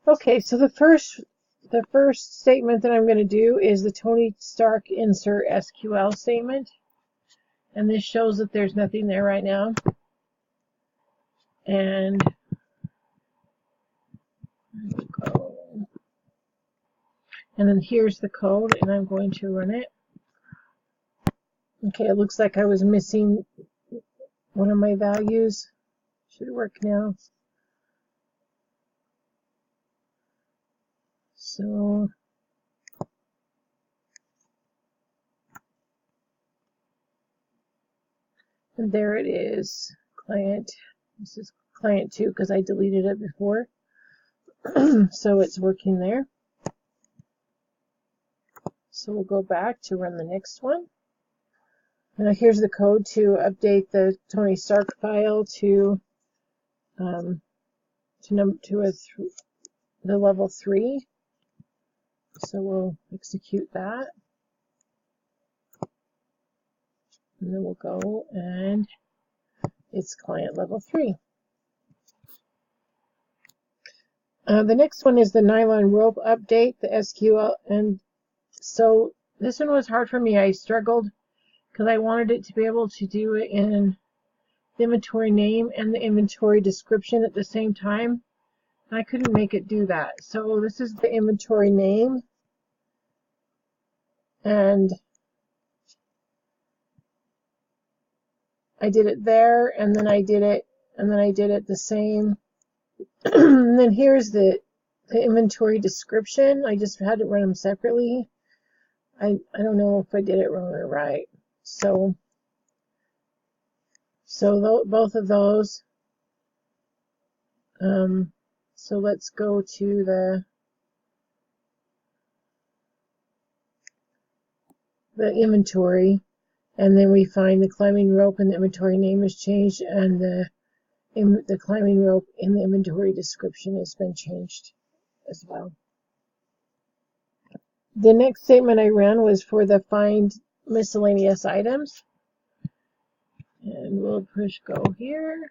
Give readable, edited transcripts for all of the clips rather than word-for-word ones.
Okay, so the first statement that I'm going to do is the Tony Stark insert SQL statement. And this shows that there's nothing there right now. And go. And then here's the code, and I'm going to run it. Okay, it looks like I was missing one of my values. Should work now. So and there it is, client. This is client 2 because I deleted it before. So it's working there. So we'll go back to run the next one. Now here's the code to update the Tony Stark file to the level 3. So we'll execute that. And then we'll go and it's client level 3. The next one is the nylon rope update, the SQL. And so this one was hard for me. I struggled because I wanted it to be able to do it in the inventory name and the inventory description at the same time. I couldn't make it do that. So this is the inventory name. And I did it there, and then I did it the same. And then here's the inventory description. I just had to run them separately. I don't know if I did it wrong or right. So both of those. So let's go to the inventory, and then we find the climbing rope and the inventory name is changed, and the climbing rope in the inventory description has been changed as well. The next statement I ran was for the find miscellaneous items. And we'll push go here.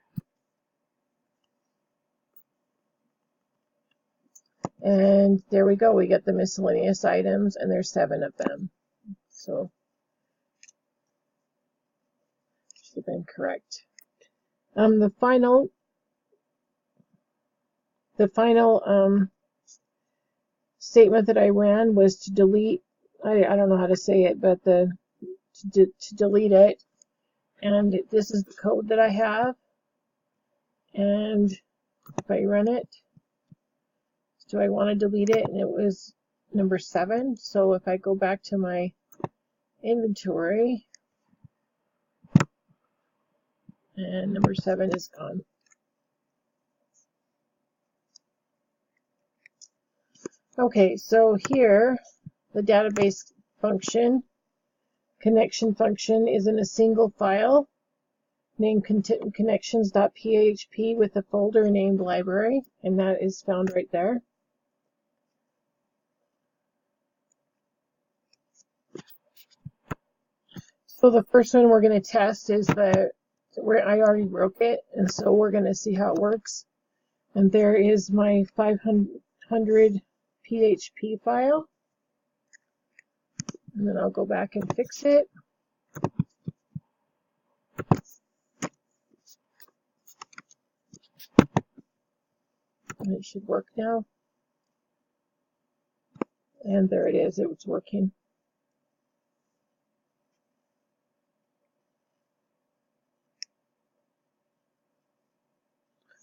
And there we go. We get the miscellaneous items, and there's 7 of them. So should have been correct. The final statement that I ran was to delete. I don't know how to say it, but to delete it. And this is the code that I have. And if I run it, do I want to delete it? And it was number 7. So if I go back to my inventory, and number 7 is gone. Okay, so here the database function, connection function, is in a single file named connections.php with a folder named library, and that is found right there. So the first one we're going to test is where I already broke it, and so we're going to see how it works. And there is my 500 PHP file. And then I'll go back and fix it. And it should work now. And there it is. It was working.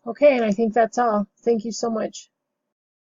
Okay, and I think that's all. Thank you so much.